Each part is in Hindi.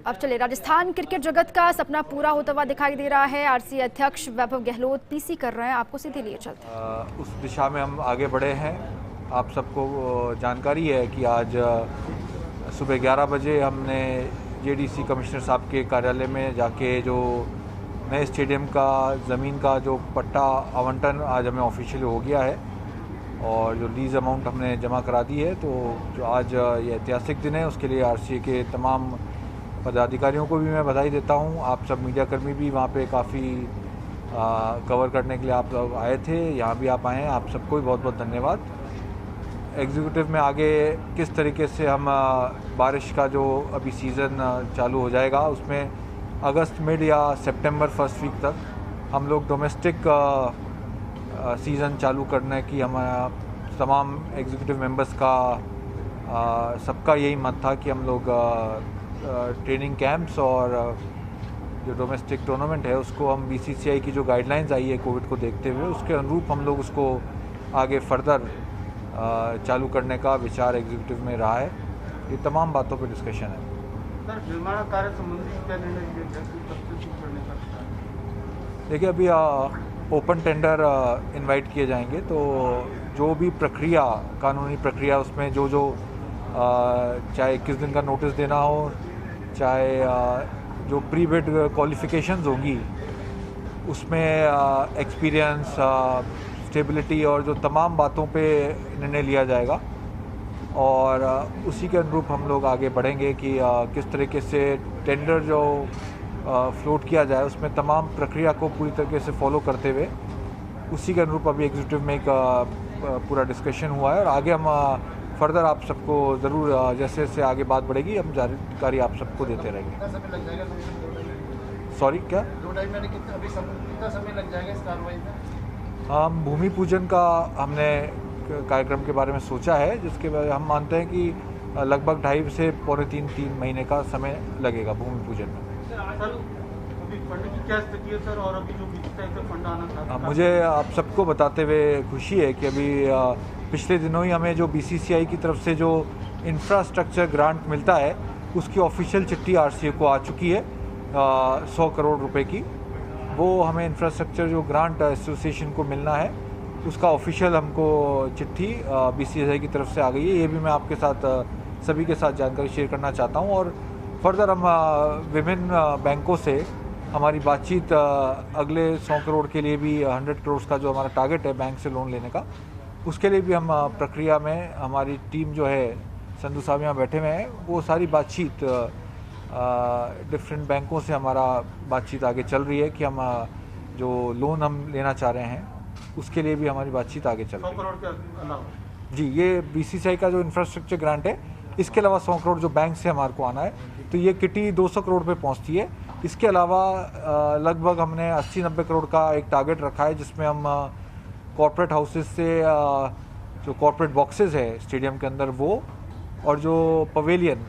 अब चले, राजस्थान क्रिकेट जगत का सपना पूरा होता हुआ दिखाई दे रहा है। आरसीए अध्यक्ष वैभव गहलोत पीसी कर रहे हैं, आपको सीधे लिए चलते हैं। उस दिशा में हम आगे बढ़े हैं। आप सबको जानकारी है कि आज सुबह 11 बजे हमने जेडीसी कमिश्नर साहब के कार्यालय में जाके जो नए स्टेडियम का ज़मीन का जो पट्टा आवंटन आज हमें ऑफिशियल हो गया है और जो लीज अमाउंट हमने जमा करा दी है। तो जो आज ये ऐतिहासिक दिन है उसके लिए आरसीए के तमाम पदाधिकारियों को भी मैं बधाई देता हूँ। आप सब मीडियाकर्मी भी वहाँ पे काफ़ी कवर करने के लिए आप लोग आए थे, यहाँ भी आप आए हैं, आप सबको भी बहुत बहुत धन्यवाद। एग्जीक्यूटिव में आगे किस तरीके से हम बारिश का जो अभी सीज़न चालू हो जाएगा उसमें अगस्त मिड या सितंबर फर्स्ट वीक तक हम लोग डोमेस्टिक सीज़न चालू करने की हमारा तमाम एग्जीक्यूटिव मेंबर्स का सबका यही मत था कि हम लोग ट्रेनिंग कैंप्स और जो डोमेस्टिक टूर्नामेंट है उसको हम बीसीसीआई की जो गाइडलाइंस आई है कोविड को देखते हुए उसके अनुरूप हम लोग उसको आगे फर्दर चालू करने का विचार एग्जीक्यूटिव में रहा है। ये तमाम बातों पर डिस्कशन है। सर, निर्माण कार्य संबंधी क्या निर्णय देखिए, अभी ओपन टेंडर इनवाइट किए जाएंगे, तो जो भी प्रक्रिया, कानूनी प्रक्रिया, उसमें जो चाहे 21 दिन का नोटिस देना हो, चाहे जो प्री बिड क्वालिफिकेशंस होंगी उसमें एक्सपीरियंस, स्टेबिलिटी और जो तमाम बातों पे निर्णय लिया जाएगा और उसी के अनुरूप हम लोग आगे बढ़ेंगे कि किस तरीके से टेंडर जो फ्लोट किया जाए उसमें तमाम प्रक्रिया को पूरी तरीके से फॉलो करते हुए उसी के अनुरूप अभी एग्जीक्यूटिव में एक पूरा डिस्कशन हुआ है और आगे हम फर्दर आप सबको ज़रूर जैसे जैसे आगे बात बढ़ेगी हम जानकारी आप सबको देते रहेंगे। सॉरी, क्या? 2-2.5 महीने कितना समय लग जाएगा इस कार्रवाई में? हम भूमि पूजन का हमने कार्यक्रम के बारे में सोचा है, जिसके बारे में हम मानते हैं कि लगभग 2.5 से पौने 3 महीने का समय लगेगा भूमि पूजन में। अभी फंड की क्या स्थिति है सर, और अभी जो बीसीसीआई से फंड आना था? मुझे आप सबको बताते हुए खुशी है कि अभी पिछले दिनों ही हमें जो बीसीसीआई की तरफ से जो इंफ्रास्ट्रक्चर ग्रांट मिलता है उसकी ऑफिशियल चिट्ठी आरसीए को आ चुकी है 100 करोड़ रुपए की। वो हमें इंफ्रास्ट्रक्चर जो ग्रांट एसोसिएशन को मिलना है उसका ऑफिशियल हमको चिट्ठी बीसीसीआई की तरफ से आ गई है। ये भी मैं आपके साथ सभी के साथ जानकारी शेयर करना चाहता हूँ और फर्दर हम विभिन्न बैंकों से हमारी बातचीत अगले 100 करोड़ के लिए भी 100 करोड़ का जो हमारा टारगेट है बैंक से लोन लेने का, उसके लिए भी हम प्रक्रिया में हमारी टीम जो है, संधू साहब यहाँ बैठे हुए हैं, वो सारी बातचीत डिफरेंट बैंकों से हमारा बातचीत आगे चल रही है कि हम जो लोन हम लेना चाह रहे हैं उसके लिए भी हमारी बातचीत आगे चल रही है। 100 करोड़ के अलावा जी, ये बीसीसीआई का जो इंफ्रास्ट्रक्चर ग्रांट है इसके अलावा 100 करोड़ जो बैंक से हमारे को आना है, तो ये किटी 200 करोड़ पे पहुंचती है। इसके अलावा लगभग हमने 80-90 करोड़ का एक टारगेट रखा है जिसमें हम कॉर्पोरेट हाउसेज से जो कॉर्पोरेट बॉक्सेस है स्टेडियम के अंदर वो और जो पवेलियन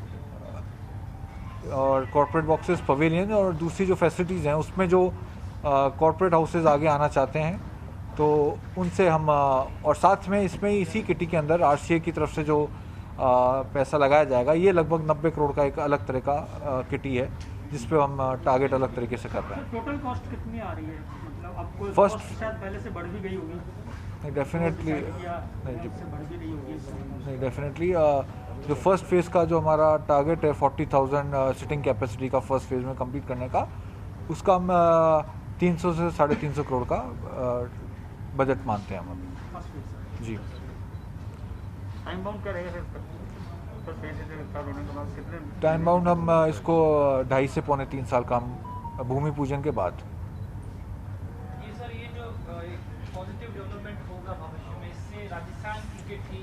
और कॉर्पोरेट बॉक्सेस, पवेलियन और दूसरी जो फैसिलिटीज़ हैं उसमें जो कॉर्पोरेट हाउसेज आगे आना चाहते हैं तो उनसे हम और साथ में इसमें इसी किटी के अंदर आरसीए की तरफ से जो पैसा लगाया जाएगा, ये लगभग 90 करोड़ का एक अलग तरह का किटी है जिस पे हम टारगेट अलग तरीके से कर रहे हैं। टोटल कॉस्ट कितनी आ रही है? मतलब आपको फर्स्ट शायद पहले से बढ़ भी गई होगी? नहीं, डेफिनेटली नहीं, डेफिनेटली जो फर्स्ट फेज़ का जो हमारा टारगेट है 40,000 सिटिंग कैपेसिटी का फर्स्ट फेज़ में कंप्लीट करने का, उसका हम 300 से 350 करोड़ का बजट मानते हैं हम अभी। जी, टाइम बाउंड क्या रहेगा सर? टाइम बाउंड हम इसको 2.5 से पौने 3 साल का हम भूमि पूजन के बाद। ये सर, ये जो पॉजिटिव डेवलपमेंट होगा भविष्य में, इससे राजस्थान क्रिकेट की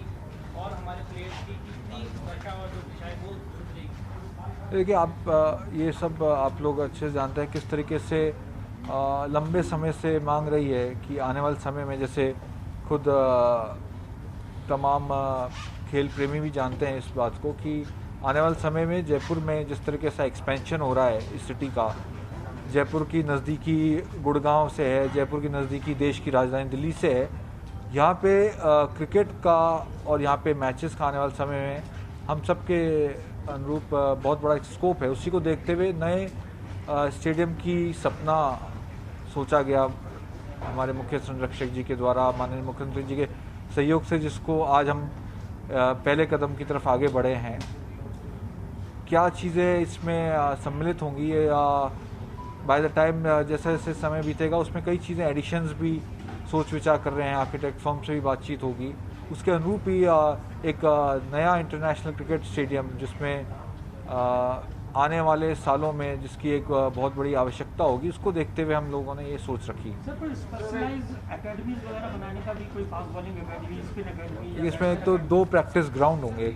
और हमारे प्लेयर्स की कितनी दशा और जो दिशा है वो सुधरेगी? देखिए, आप ये सब आप लोग अच्छे से जानते हैं किस तरीके से लंबे समय से मांग रही है कि आने वाले समय में, जैसे खुद तमाम खेल प्रेमी भी जानते हैं इस बात को कि आने वाले समय में जयपुर में जिस तरीके से एक्सपेंशन हो रहा है इस सिटी का, जयपुर की नज़दीकी गुड़गांव से है, जयपुर की नज़दीकी देश की राजधानी दिल्ली से है, यहाँ पे क्रिकेट का और यहाँ पे मैचेस का आने वाले समय में हम सब के अनुरूप बहुत बड़ा स्कोप है, उसी को देखते हुए नए स्टेडियम की सपना सोचा गया हमारे मुख्य संरक्षक जी के द्वारा, माननीय मुख्यमंत्री जी के सहयोग से, जिसको आज हम पहले कदम की तरफ आगे बढ़े हैं। क्या चीज़ें इसमें सम्मिलित होंगी बाय द टाइम जैसे जैसे समय बीतेगा, उसमें कई चीज़ें एडिशंस भी सोच विचार कर रहे हैं, आर्किटेक्ट फर्म से भी बातचीत होगी, उसके अनुरूप ही एक नया इंटरनेशनल क्रिकेट स्टेडियम जिसमें आने वाले सालों में जिसकी एक बहुत बड़ी आवश्यकता होगी, उसको देखते हुए हम लोगों ने ये सोच रखी। सर कोई स्पेशलाइज्ड एकेडमीज वगैरह बनाने का भी कोई fast bowling academy, spin academy? इसमें एक तो 2 प्रैक्टिस ग्राउंड होंगे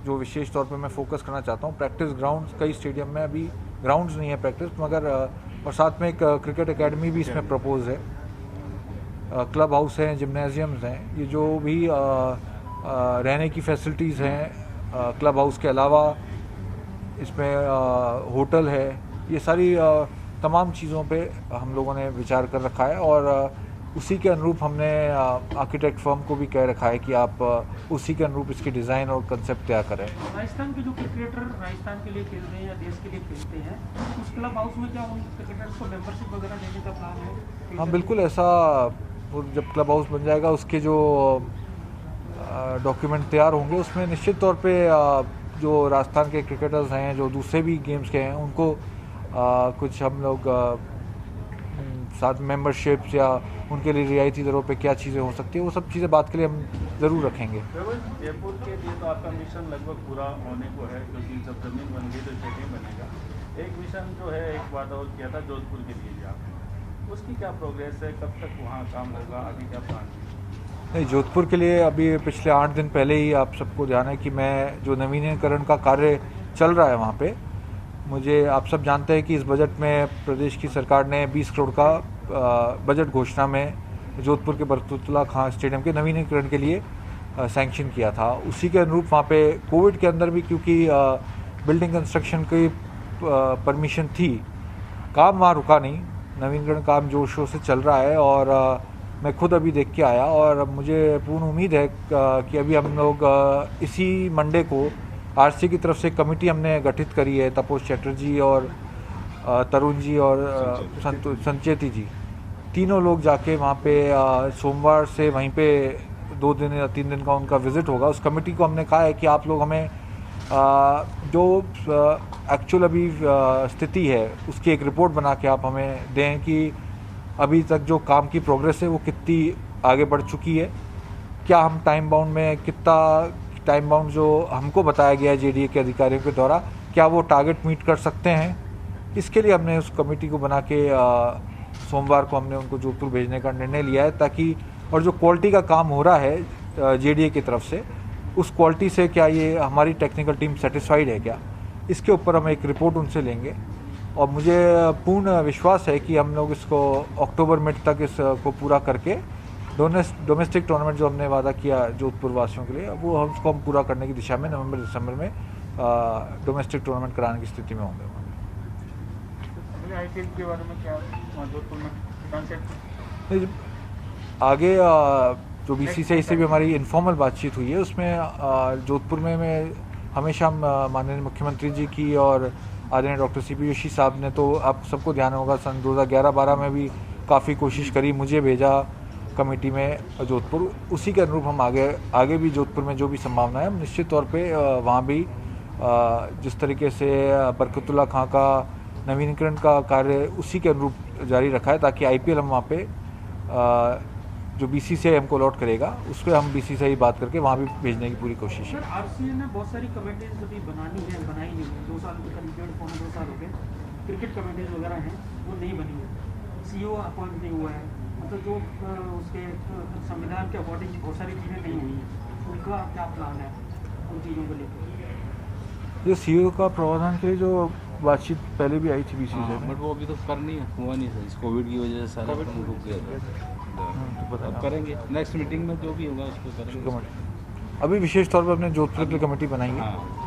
जो विशेष तौर पे मैं फोकस करना चाहता हूँ। प्रैक्टिस ग्राउंड कई स्टेडियम में अभी ग्राउंड्स नहीं है प्रैक्टिस, मगर और साथ में एक क्रिकेट एकेडमी भी इसमें प्रपोज है। क्लब हाउस हैं, जिम्नेजियम्स हैं, ये जो भी रहने की फैसिलिटीज़ हैं क्लब हाउस के अलावा इसमें होटल है, ये सारी तमाम चीज़ों पे हम लोगों ने विचार कर रखा है और उसी के अनुरूप हमने आर्किटेक्ट फर्म को भी कह रखा है कि आप उसी के अनुरूप इसकी डिज़ाइन और कंसेप्ट तैयार करें। राजस्थान के जो क्रिकेटर राजस्थान के लिए खेलते हैं या देश के लिए खेलते हैं, उस क्लब हाउस में क्या उन क्रिकेटर्स को मेंबरशिप वगैरह देने का प्लान है? हाँ बिल्कुल, ऐसा जब क्लब हाउस बन जाएगा उसके जो डॉक्यूमेंट तैयार होंगे उसमें निश्चित तौर पे जो राजस्थान के क्रिकेटर्स हैं जो दूसरे भी गेम्स के हैं उनको कुछ हम लोग साथ मेंबरशिप्स या उनके लिए रियायती दरों पे क्या चीज़ें हो सकती है, वो सब चीज़ें बात के लिए हम ज़रूर रखेंगे। जयपुर के लिए तो आपका मिशन लगभग पूरा होने को है, क्योंकि जब ज़मीन बन गई तो स्टेडियम बनेगा। एक मिशन जो है एक वादा और किया था जोधपुर के लिए भी आपने, उसकी क्या प्रोग्रेस है, कब तक वहाँ काम होगा, आगे क्या प्लान है? नहीं, जोधपुर के लिए अभी पिछले 8 दिन पहले ही आप सबको ध्यान है कि मैं जो नवीनीकरण का कार्य चल रहा है वहाँ पे, मुझे आप सब जानते हैं कि इस बजट में प्रदेश की सरकार ने 20 करोड़ का बजट घोषणा में जोधपुर के बरकतुल्लाह खां स्टेडियम के नवीनीकरण के लिए सैंक्शन किया था। उसी के अनुरूप वहाँ पे कोविड के अंदर भी क्योंकि बिल्डिंग कंस्ट्रक्शन की परमिशन थी, काम वहाँ रुका नहीं, नवीनीकरण काम जोर शोर से चल रहा है और मैं खुद अभी देख के आया और मुझे पूर्ण उम्मीद है कि अभी हम लोग इसी मंडे को आरसी की तरफ से कमेटी हमने गठित करी है, तपोष चैटर्जी और तरुण जी और संचेती जी, तीनों लोग जाके वहाँ पे सोमवार से वहीं पे 2 दिन या 3 दिन का उनका विज़िट होगा। उस कमेटी को हमने कहा है कि आप लोग हमें जो एक्चुअल अभी स्थिति है उसकी एक रिपोर्ट बना के आप हमें दें कि अभी तक जो काम की प्रोग्रेस है वो कितनी आगे बढ़ चुकी है, क्या हम टाइम बाउंड में कितना टाइम बाउंड जो हमको बताया गया है जेडीए के अधिकारियों के द्वारा, क्या वो टारगेट मीट कर सकते हैं। इसके लिए हमने उस कमेटी को बना के सोमवार को हमने उनको जोधपुर भेजने का निर्णय लिया है, ताकि और जो क्वालिटी का काम हो रहा है जेडीए की तरफ से, उस क्वालिटी से क्या ये हमारी टेक्निकल टीम सेटिस्फाइड है क्या, इसके ऊपर हम एक रिपोर्ट उनसे लेंगे। और मुझे पूर्ण विश्वास है कि हम लोग इसको अक्टूबर मिड तक इसको पूरा करके डोमेस्टिक टूर्नामेंट जो हमने वादा किया जोधपुर वासियों के लिए, वो उसको हम पूरा करने की दिशा में नवंबर दिसंबर में डोमेस्टिक टूर्नामेंट कराने की स्थिति में होंगे। आईपीएल के बारे में क्या जोधपुर में आगे जो बीसीसीआई से भी हमारी इनफॉर्मल बातचीत हुई है, उसमें जोधपुर में मैं हमेशा माननीय मुख्यमंत्री जी की और आदरणीय डॉक्टर सीपी जोशी साहब ने, तो आप सबको ध्यान होगा सन 2011-12 में भी काफ़ी कोशिश करी, मुझे भेजा कमेटी में जोधपुर, उसी के अनुरूप हम आगे भी जोधपुर में जो भी संभावना है हम निश्चित तौर पे वहाँ भी जिस तरीके से बरकतुल्लाह खां का नवीनीकरण का कार्य उसी के अनुरूप जारी रखा है, ताकि आईपीएल हम वहाँ पे जो बीसीसीआई हमको अलॉट करेगा उस पर हम बीसीसीआई बात करके वहाँ भी भेजने की पूरी कोशिश है। आरसीए ने बहुत सारी कमेटीज अभी बनाई नहीं, 2 साल के करीब 1.5 साल हो गए, क्रिकेट कमेटीज वगैरह हैं वो नहीं बनी है, सीईओ अपॉइंट नहीं हुआ है, मतलब जो उसके संविधान के अकॉर्डिंग बहुत सारी चीज़ें नहीं हुई हैं, उनका क्या प्लान है उन चीज़ों को लेकर? जो सीईओ का प्रावधान के लिए जो बातचीत पहले भी आई थी बीसीसीआई में, बट वो अभी तो करनी है, हुआ नहीं था, इस कोविड की वजह से सारा रुक गया था। अब करेंगे नेक्स्ट मीटिंग में जो भी होगा उसको करेंगे। अभी विशेष तौर पर अपने जोधपुर की कमेटी बनाई है। हाँ।